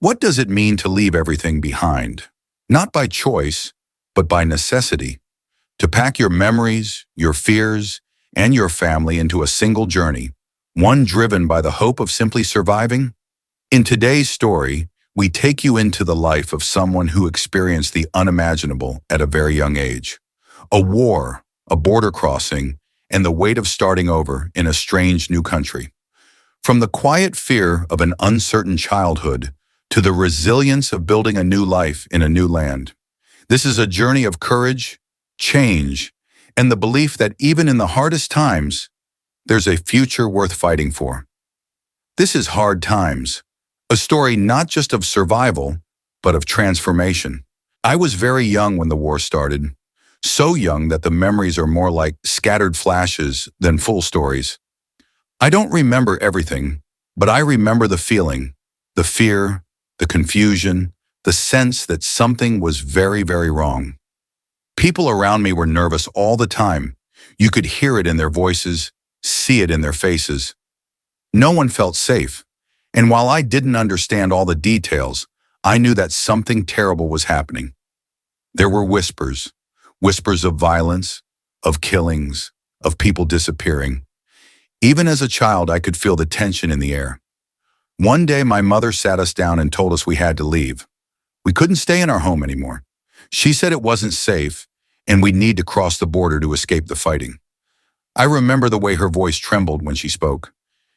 What does it mean to leave everything behind? Not by choice, but by necessity. To pack your memories, your fears, and your family into a single journey, one driven by the hope of simply surviving? In today's story, we take you into the life of someone who experienced the unimaginable at a very young age. A war, a border crossing, and the weight of starting over in a strange new country. From the quiet fear of an uncertain childhood to the resilience of building a new life in a new land. This is a journey of courage, change, and the belief that even in the hardest times, there's a future worth fighting for. This is Hard Times, a story not just of survival, but of transformation. I was very young when the war started, so young that the memories are more like scattered flashes than full stories. I don't remember everything, but I remember the feeling, the fear, the confusion, the sense that something was very, very wrong. People around me were nervous all the time. You could hear it in their voices, see it in their faces. No one felt safe, and while I didn't understand all the details, I knew that something terrible was happening. There were whispers of violence, of killings, of people disappearing. Even as a child, I could feel the tension in the air. One day, my mother sat us down and told us we had to leave. We couldn't stay in our home anymore. She said it wasn't safe, and we'd need to cross the border to escape the fighting. I remember the way her voice trembled when she spoke.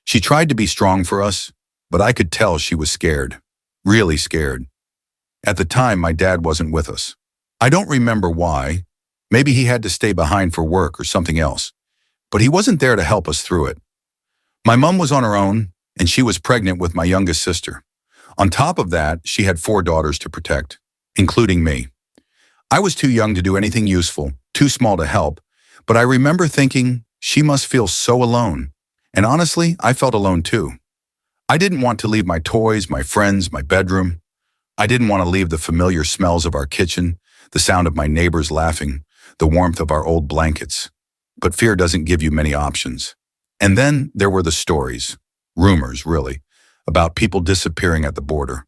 She tried to be strong for us, but I could tell she was scared, really scared. At the time, my dad wasn't with us. I don't remember why. Maybe he had to stay behind for work or something else, but he wasn't there to help us through it. My mom was on her own, and she was pregnant with my youngest sister. On top of that, she had 4 daughters to protect, including me. I was too young to do anything useful, too small to help, but I remember thinking, she must feel so alone. And honestly, I felt alone too. I didn't want to leave my toys, my friends, my bedroom. I didn't want to leave the familiar smells of our kitchen, the sound of my neighbors laughing, the warmth of our old blankets. But fear doesn't give you many options. And then there were the stories. Rumors, really, about people disappearing at the border,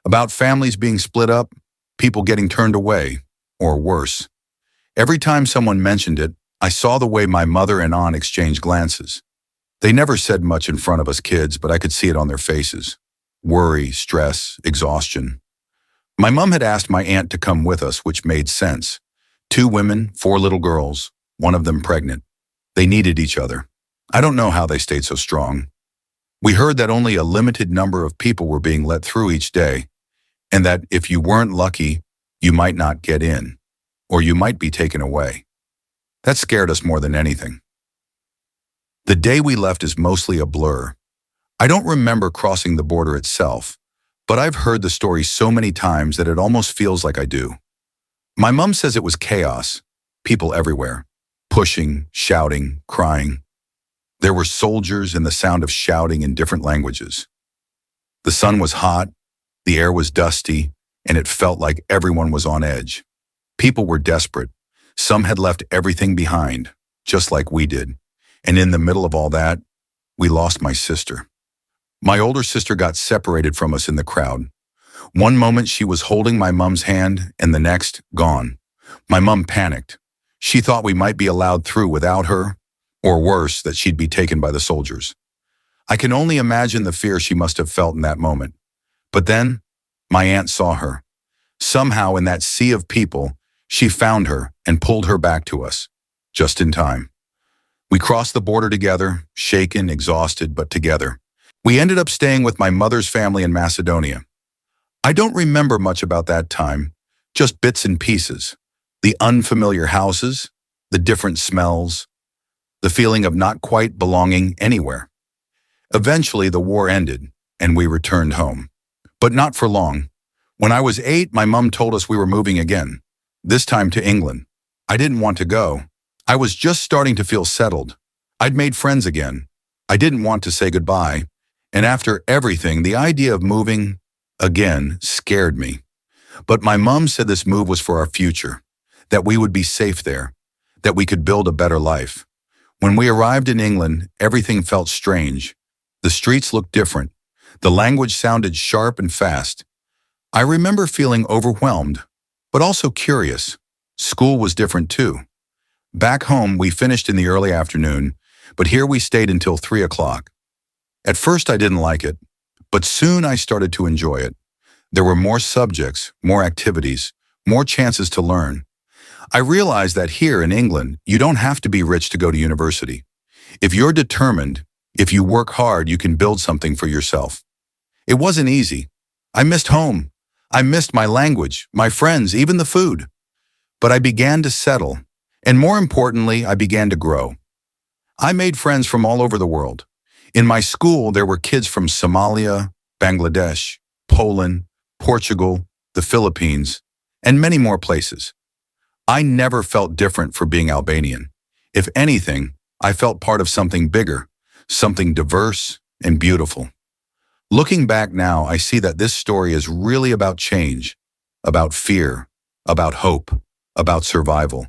about families being split up, people getting turned away, or worse. Every time someone mentioned it, I saw the way my mother and aunt exchanged glances. They never said much in front of us kids, but I could see it on their faces. Worry, stress, exhaustion. My mom had asked my aunt to come with us, which made sense. 2 women, 4 little girls, one of them pregnant. They needed each other. I don't know how they stayed so strong. We heard that only a limited number of people were being let through each day, and that if you weren't lucky, you might not get in, or you might be taken away. That scared us more than anything. The day we left is mostly a blur. I don't remember crossing the border itself, but I've heard the story so many times that it almost feels like I do. My mom says it was chaos, people everywhere, pushing, shouting, crying. There were soldiers and the sound of shouting in different languages. The sun was hot, the air was dusty, and it felt like everyone was on edge. People were desperate. Some had left everything behind, just like we did. And in the middle of all that, we lost my sister. My older sister got separated from us in the crowd. One moment she was holding my mom's hand, and the next, gone. My mom panicked. She thought we might be allowed through without her, or worse, that she'd be taken by the soldiers. I can only imagine the fear she must have felt in that moment. But then, my aunt saw her. Somehow in that sea of people, she found her and pulled her back to us, just in time. We crossed the border together, shaken, exhausted, but together. We ended up staying with my mother's family in Macedonia. I don't remember much about that time, just bits and pieces. The unfamiliar houses, the different smells, the feeling of not quite belonging anywhere. Eventually, the war ended, and we returned home. But not for long. When I was 8, my mom told us we were moving again, this time to England. I didn't want to go. I was just starting to feel settled. I'd made friends again. I didn't want to say goodbye. And after everything, the idea of moving again scared me. But my mom said this move was for our future, that we would be safe there, that we could build a better life. When we arrived in England, everything felt strange. The streets looked different. The language sounded sharp and fast. I remember feeling overwhelmed, but also curious. School was different too. Back home, we finished in the early afternoon, but here we stayed until 3 o'clock. At first, I didn't like it, but soon I started to enjoy it. There were more subjects, more activities, more chances to learn. I realized that here in England, you don't have to be rich to go to university. If you're determined, if you work hard, you can build something for yourself. It wasn't easy. I missed home. I missed my language, my friends, even the food. But I began to settle, and more importantly, I began to grow. I made friends from all over the world. In my school, there were kids from Somalia, Bangladesh, Poland, Portugal, the Philippines, and many more places. I never felt different for being Albanian. If anything, I felt part of something bigger, something diverse and beautiful. Looking back now, I see that this story is really about change, about fear, about hope, about survival.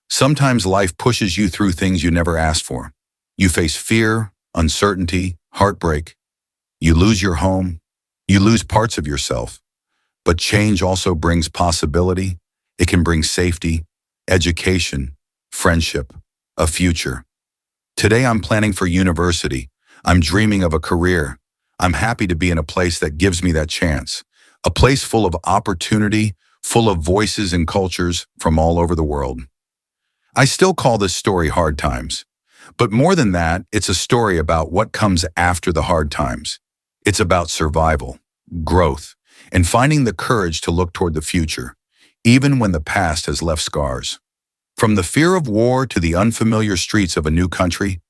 Sometimes life pushes you through things you never asked for. You face fear, uncertainty, heartbreak. You lose your home. You lose parts of yourself. But change also brings possibility. It can bring safety, education, friendship, a future. Today I'm planning for university. I'm dreaming of a career. I'm happy to be in a place that gives me that chance. A place full of opportunity, full of voices and cultures from all over the world. I still call this story Hard Times. But more than that, it's a story about what comes after the hard times. It's about survival, growth, and finding the courage to look toward the future, even when the past has left scars. From the fear of war to the unfamiliar streets of a new country,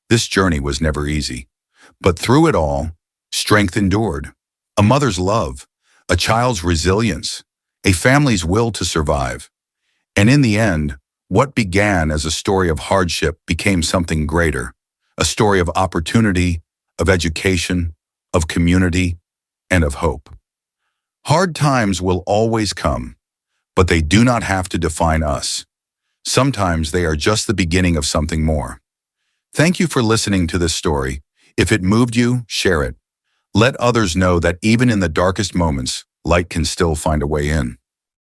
this journey was never easy. But through it all, strength endured. A mother's love, a child's resilience, a family's will to survive. And in the end, what began as a story of hardship became something greater, a story of opportunity, of education, of community, and of hope. Hard times will always come, but they do not have to define us. Sometimes they are just the beginning of something more. Thank you for listening to this story. If it moved you, share it. Let others know that even in the darkest moments, light can still find a way in.